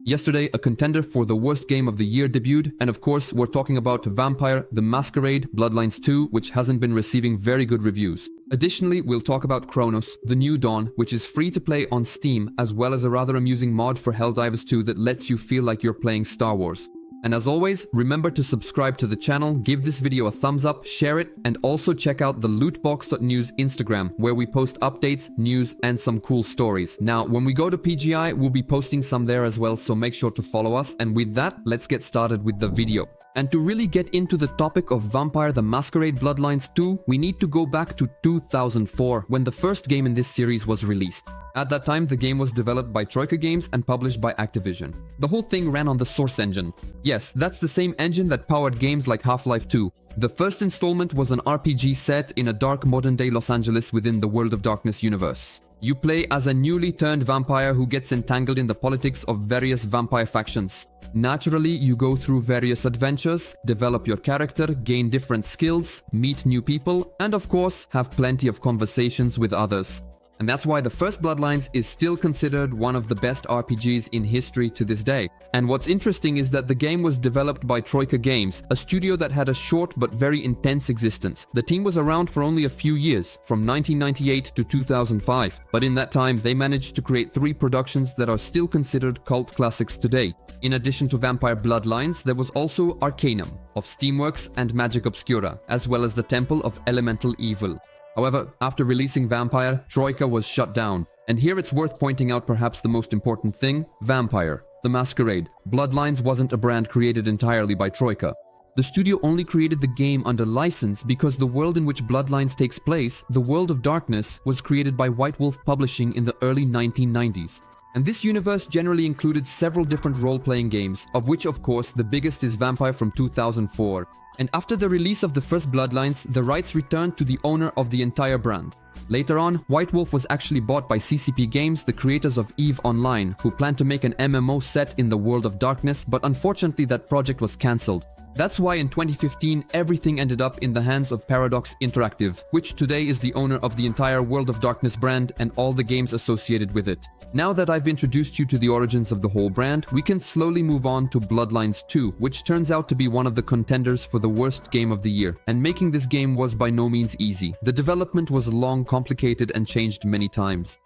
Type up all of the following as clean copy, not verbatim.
Yesterday, a contender for the worst game of the year debuted, and of course, we're talking about Vampire: The Masquerade Bloodlines 2, which hasn't been receiving very good reviews. Additionally, we'll talk about Cronos: The New Dawn, which is free to play on Steam, as well as a rather amusing mod for Helldivers 2 that lets you feel like you're playing Star Wars. And as always, remember to subscribe to the channel, give this video a thumbs up, share it, and also check out the LootBox.news Instagram, where we post updates, news, and some cool stories. Now, when we go to PGI, we'll be posting some there as well, so make sure to follow us. And with that, let's get started with the video. And to really get into the topic of Vampire: The Masquerade Bloodlines 2, we need to go back to 2004, when the first game in this series was released. At that time, the game was developed by Troika Games and published by Activision. The whole thing ran on the Source engine. Yes, that's the same engine that powered games like Half-Life 2. The first installment was an RPG set in a dark modern-day Los Angeles within the World of Darkness universe. You play as a newly turned vampire who gets entangled in the politics of various vampire factions. Naturally, you go through various adventures, develop your character, gain different skills, meet new people, and of course, have plenty of conversations with others. And that's why the first Bloodlines is still considered one of the best RPGs in history to this day. And what's interesting is that the game was developed by Troika Games, a studio that had a short but very intense existence. The team was around for only a few years, from 1998 to 2005, but in that time they managed to create 3 productions that are still considered cult classics today. In addition to Vampire: Bloodlines, there was also Arcanum, of Steamworks and Magic Obscura, as well as the Temple of Elemental Evil. However, after releasing Vampire, Troika was shut down. And here it's worth pointing out perhaps the most important thing: Vampire: The Masquerade Bloodlines wasn't a brand created entirely by Troika. The studio only created the game under license because the world in which Bloodlines takes place, the World of Darkness, was created by White Wolf Publishing in the early 1990s. And this universe generally included several different role-playing games, of which of course the biggest is Vampire from 2004. And after the release of the first Bloodlines, the rights returned to the owner of the entire brand. Later on, White Wolf was actually bought by CCP Games, the creators of EVE Online, who planned to make an MMO set in the World of Darkness, but unfortunately that project was cancelled. That's why in 2015 everything ended up in the hands of Paradox Interactive, which today is the owner of the entire World of Darkness brand and all the games associated with it. Now that I've introduced you to the origins of the whole brand, we can slowly move on to Bloodlines 2, which turns out to be one of the contenders for the worst game of the year. And making this game was by no means easy. The development was long, complicated, and changed many times.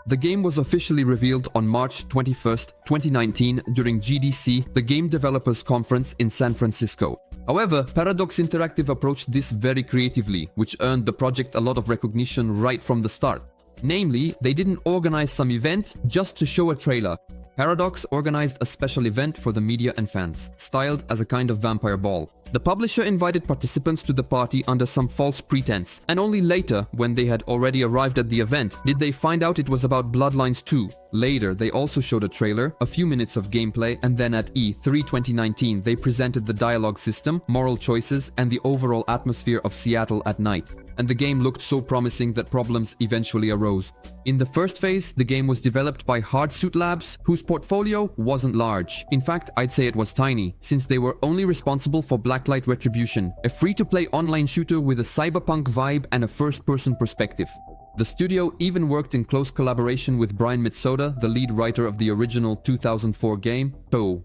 The game was officially revealed on March 21st, 2019 during GDC, the Game Developers Conference in San Francisco. However, Paradox Interactive approached this very creatively, which earned the project a lot of recognition right from the start. Namely, they didn't organize some event just to show a trailer. Paradox organized a special event for the media and fans, styled as a kind of vampire ball. The publisher invited participants to the party under some false pretense, and only later, when they had already arrived at the event, did they find out it was about Bloodlines 2. Later, they also showed a trailer, a few minutes of gameplay, and then at E3 2019 they presented the dialogue system, moral choices, and the overall atmosphere of Seattle at night. And the game looked so promising that problems eventually arose. In the first phase, the game was developed by Hardsuit Labs, whose portfolio wasn't large. In fact, I'd say it was tiny, since they were only responsible for Blacklight Retribution, a free-to-play online shooter with a cyberpunk vibe and a first-person perspective. The studio even worked in close collaboration with Brian Mitsoda, the lead writer of the original 2004 game, Poe,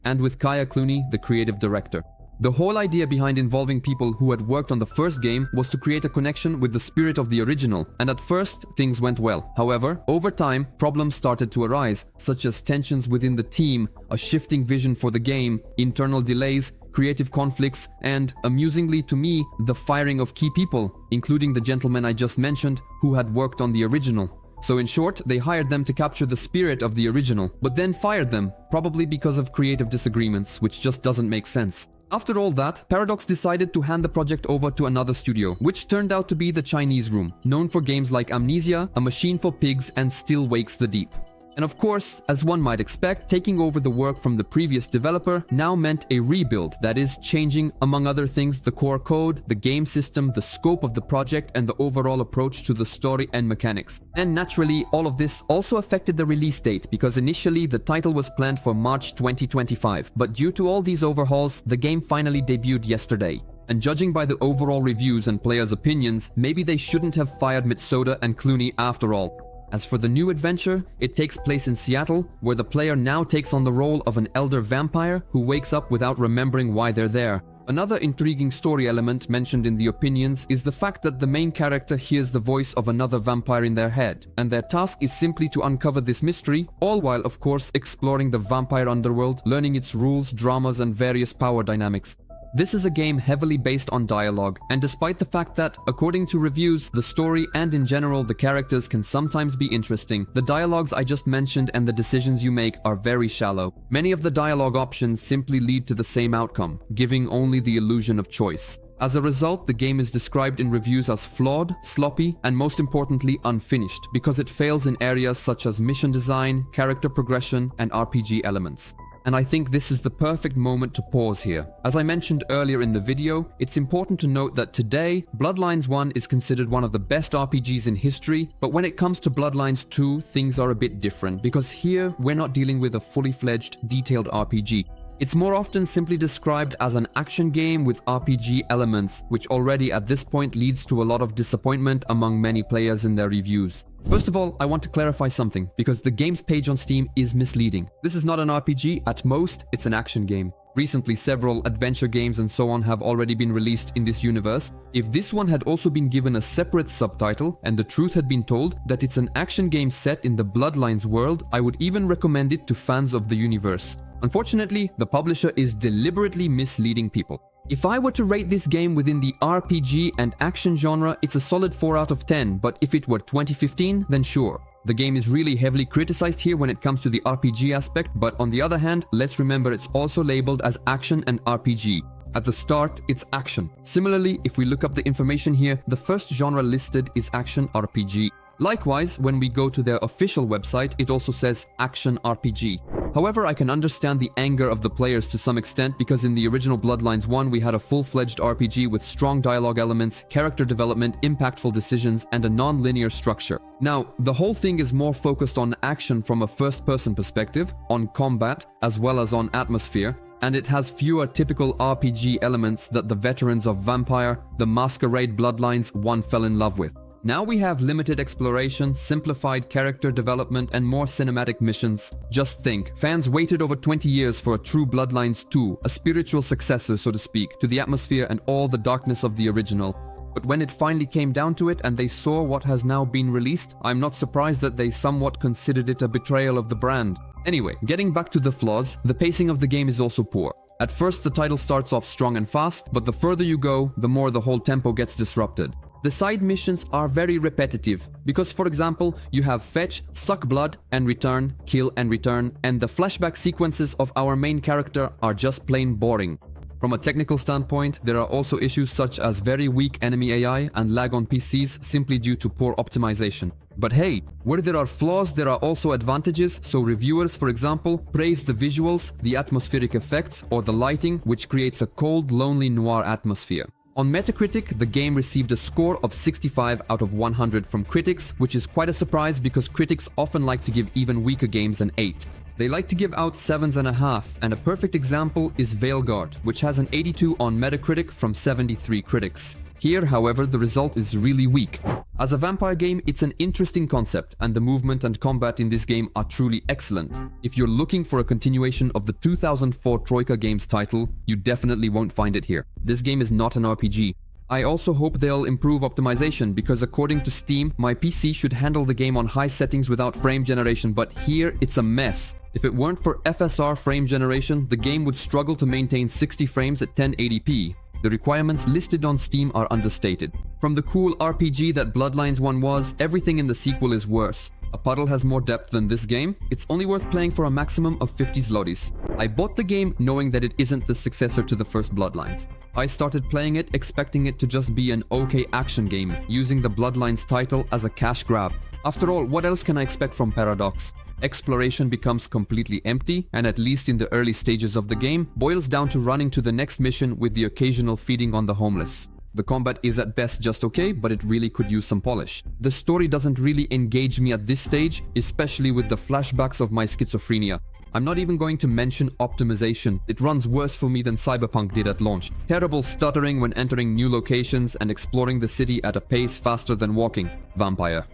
and with Kaya Clooney, the creative director. The whole idea behind involving people who had worked on the first game was to create a connection with the spirit of the original, and at first, things went well. However, over time, problems started to arise, such as tensions within the team, a shifting vision for the game, internal delays, creative conflicts, and, amusingly to me, the firing of key people, including the gentleman I just mentioned, who had worked on the original. So in short, they hired them to capture the spirit of the original, but then fired them, probably because of creative disagreements, which just doesn't make sense. After all that, Paradox decided to hand the project over to another studio, which turned out to be the Chinese Room, known for games like Amnesia, A Machine for Pigs, and Still Wakes the Deep. And of course, as one might expect, taking over the work from the previous developer now meant a rebuild, that is, changing, among other things, the core code, the game system, the scope of the project, and the overall approach to the story and mechanics. And naturally, all of this also affected the release date, because initially the title was planned for March 2025. But due to all these overhauls, the game finally debuted yesterday. And judging by the overall reviews and players' opinions, maybe they shouldn't have fired Mitsoda and Clooney after all. As for the new adventure, it takes place in Seattle, where the player now takes on the role of an elder vampire who wakes up without remembering why they're there. Another intriguing story element mentioned in the opinions is the fact that the main character hears the voice of another vampire in their head, and their task is simply to uncover this mystery, all while of course exploring the vampire underworld, learning its rules, dramas, and various power dynamics. This is a game heavily based on dialogue, and despite the fact that, according to reviews, the story and in general the characters can sometimes be interesting, the dialogues I just mentioned and the decisions you make are very shallow. Many of the dialogue options simply lead to the same outcome, giving only the illusion of choice. As a result, the game is described in reviews as flawed, sloppy, and most importantly unfinished, because it fails in areas such as mission design, character progression, and RPG elements. And I think this is the perfect moment to pause here. As I mentioned earlier in the video, it's important to note that today, Bloodlines 1 is considered one of the best RPGs in history, but when it comes to Bloodlines 2, things are a bit different, because here, we're not dealing with a fully fledged, detailed RPG. It's more often simply described as an action game with RPG elements, which already at this point leads to a lot of disappointment among many players in their reviews. First of all, I want to clarify something, because the game's page on Steam is misleading. This is not an RPG, at most, it's an action game. Recently, several adventure games and so on have already been released in this universe. If this one had also been given a separate subtitle, and the truth had been told that it's an action game set in the Bloodlines world, I would even recommend it to fans of the universe. Unfortunately, the publisher is deliberately misleading people. If I were to rate this game within the RPG and action genre, it's a solid 4 out of 10, but if it were 2015, then sure. The game is really heavily criticized here when it comes to the RPG aspect, but on the other hand, let's remember it's also labeled as action and RPG. At the start, it's action. Similarly, if we look up the information here, the first genre listed is action RPG. Likewise, when we go to their official website, it also says action RPG. However, I can understand the anger of the players to some extent, because in the original Bloodlines 1 we had a full-fledged RPG with strong dialogue elements, character development, impactful decisions, and a non-linear structure. Now, the whole thing is more focused on action from a first-person perspective, on combat, as well as on atmosphere, and it has fewer typical RPG elements that the veterans of Vampire, the Masquerade Bloodlines 1 fell in love with. Now we have limited exploration, simplified character development, and more cinematic missions. Just think, fans waited over 20 years for a true Bloodlines 2, a spiritual successor, so to speak, to the atmosphere and all the darkness of the original. But when it finally came down to it and they saw what has now been released, I'm not surprised that they somewhat considered it a betrayal of the brand. Anyway, getting back to the flaws, the pacing of the game is also poor. At first the title starts off strong and fast, but the further you go, the more the whole tempo gets disrupted. The side missions are very repetitive, because for example, you have fetch, suck blood and return, kill and return, and the flashback sequences of our main character are just plain boring. From a technical standpoint, there are also issues such as very weak enemy AI and lag on PCs simply due to poor optimization. But hey, where there are flaws, there are also advantages, so reviewers, for example, praise the visuals, the atmospheric effects, or the lighting, which creates a cold, lonely noir atmosphere. On Metacritic, the game received a score of 65 out of 100 from critics, which is quite a surprise because critics often like to give even weaker games an 8. They like to give out 7.5, and a perfect example is Veilguard, which has an 82 on Metacritic from 73 critics. Here, however, the result is really weak. As a vampire game, it's an interesting concept, and the movement and combat in this game are truly excellent. If you're looking for a continuation of the 2004 Troika Games title, you definitely won't find it here. This game is not an RPG. I also hope they'll improve optimization, because according to Steam, my PC should handle the game on high settings without frame generation, but here it's a mess. If it weren't for FSR frame generation, the game would struggle to maintain 60 frames at 1080p. The requirements listed on Steam are understated. From the cool RPG that Bloodlines 1 was, everything in the sequel is worse. A puddle has more depth than this game. It's only worth playing for a maximum of 50 zlotys. I bought the game knowing that it isn't the successor to the first Bloodlines. I started playing it expecting it to just be an okay action game, using the Bloodlines title as a cash grab. After all, what else can I expect from Paradox? Exploration becomes completely empty, and at least in the early stages of the game, boils down to running to the next mission with the occasional feeding on the homeless. The combat is at best just okay, but it really could use some polish. The story doesn't really engage me at this stage, especially with the flashbacks of my schizophrenia. I'm not even going to mention optimization. It runs worse for me than Cyberpunk did at launch. Terrible stuttering when entering new locations and exploring the city at a pace faster than walking. Vampire.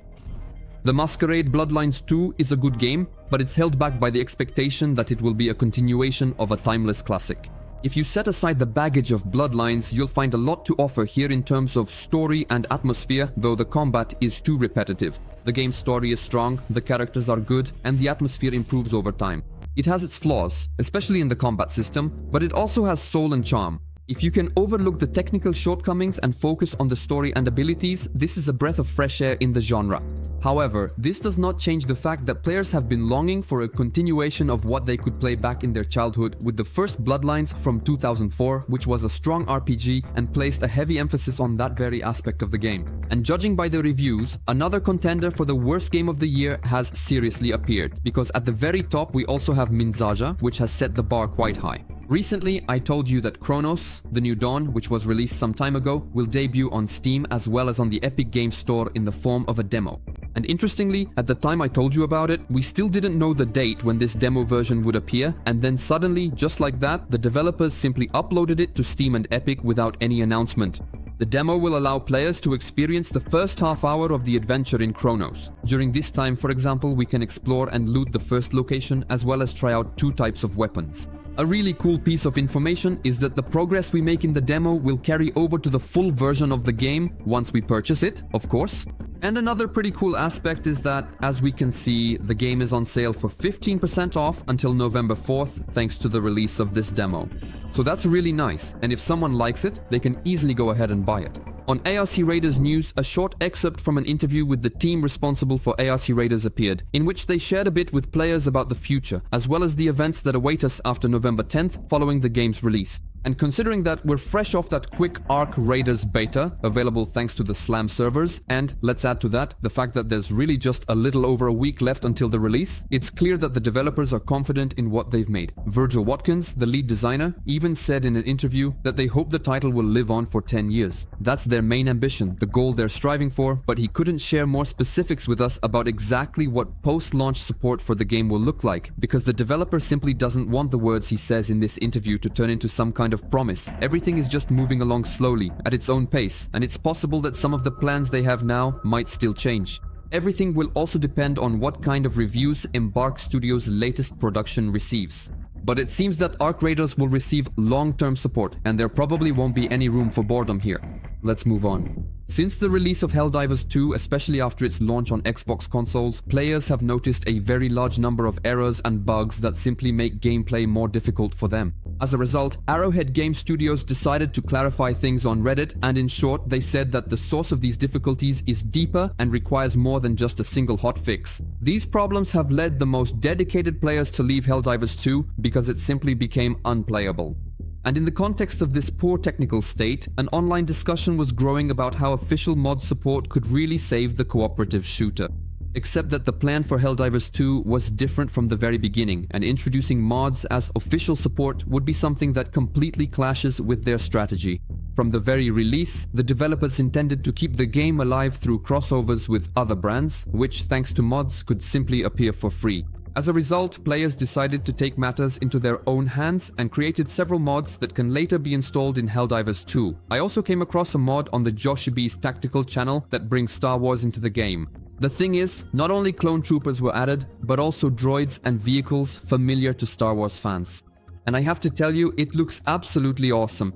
The Masquerade Bloodlines 2 is a good game, but it's held back by the expectation that it will be a continuation of a timeless classic. If you set aside the baggage of Bloodlines, you'll find a lot to offer here in terms of story and atmosphere, though the combat is too repetitive. The game's story is strong, the characters are good, and the atmosphere improves over time. It has its flaws, especially in the combat system, but it also has soul and charm. If you can overlook the technical shortcomings and focus on the story and abilities, this is a breath of fresh air in the genre. However, this does not change the fact that players have been longing for a continuation of what they could play back in their childhood with the first Bloodlines from 2004, which was a strong RPG and placed a heavy emphasis on that very aspect of the game. And judging by the reviews, another contender for the worst game of the year has seriously appeared, because at the very top we also have Minzaja, which has set the bar quite high. Recently, I told you that Cronos, the new Dawn, which was released some time ago, will debut on Steam as well as on the Epic Games Store in the form of a demo. And interestingly, at the time I told you about it, we still didn't know the date when this demo version would appear, and then suddenly, just like that, the developers simply uploaded it to Steam and Epic without any announcement. The demo will allow players to experience the first half hour of the adventure in Cronos. During this time, for example, we can explore and loot the first location as well as try out 2 types of weapons. A really cool piece of information is that the progress we make in the demo will carry over to the full version of the game once we purchase it, of course. And another pretty cool aspect is that, as we can see, the game is on sale for 15% off until November 4th, thanks to the release of this demo. So that's really nice, and if someone likes it, they can easily go ahead and buy it. On ARC Raiders News, a short excerpt from an interview with the team responsible for ARC Raiders appeared, in which they shared a bit with players about the future, as well as the events that await us after November 10th following the game's release. And considering that we're fresh off that quick ARC Raiders beta, available thanks to the Slam servers, and let's add to that the fact that there's really just a little over a week left until the release, it's clear that the developers are confident in what they've made. Virgil Watkins, the lead designer, even said in an interview that they hope the title will live on for 10 years. That's their main ambition, the goal they're striving for, but he couldn't share more specifics with us about exactly what post-launch support for the game will look like, because the developer simply doesn't want the words he says in this interview to turn into some kind of promise. Everything is just moving along slowly, at its own pace, and it's possible that some of the plans they have now might still change. Everything will also depend on what kind of reviews Embark Studios' latest production receives. But it seems that ARC Raiders will receive long-term support, and there probably won't be any room for boredom here. Let's move on. Since the release of Helldivers 2, especially after its launch on Xbox consoles, players have noticed a very large number of errors and bugs that simply make gameplay more difficult for them. As a result, Arrowhead Game Studios decided to clarify things on Reddit, and in short, they said that the source of these difficulties is deeper and requires more than just a single hotfix. These problems have led the most dedicated players to leave Helldivers 2 because it simply became unplayable. And in the context of this poor technical state, an online discussion was growing about how official mod support could really save the cooperative shooter. Except that the plan for Helldivers 2 was different from the very beginning, and introducing mods as official support would be something that completely clashes with their strategy. From the very release, the developers intended to keep the game alive through crossovers with other brands, which thanks to mods could simply appear for free. As a result, players decided to take matters into their own hands and created several mods that can later be installed in Helldivers 2. I also came across a mod on the Joshibi's Tactical channel that brings Star Wars into the game. The thing is, not only clone troopers were added, but also droids and vehicles familiar to Star Wars fans. And I have to tell you, it looks absolutely awesome.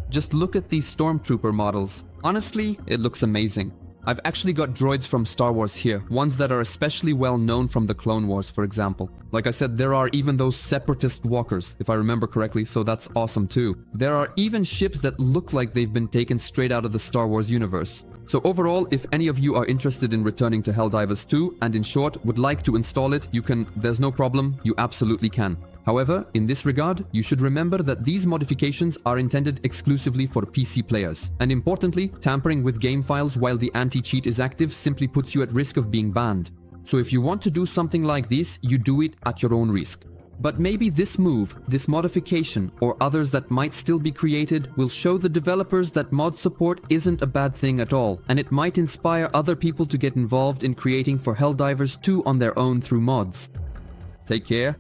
Just look at these stormtrooper models. Honestly, it looks amazing. I've actually got droids from Star Wars here, ones that are especially well known from the Clone Wars, for example. Like I said, there are even those separatist walkers, if I remember correctly, so that's awesome too. There are even ships that look like they've been taken straight out of the Star Wars universe. So overall, if any of you are interested in returning to Helldivers 2 and in short would like to install it, you can, there's no problem, you absolutely can. However, in this regard, you should remember that these modifications are intended exclusively for PC players. And importantly, tampering with game files while the anti-cheat is active simply puts you at risk of being banned. So if you want to do something like this, you do it at your own risk. But maybe this move, this modification, or others that might still be created will show the developers that mod support isn't a bad thing at all, and it might inspire other people to get involved in creating for Helldivers 2 on their own through mods. Take care.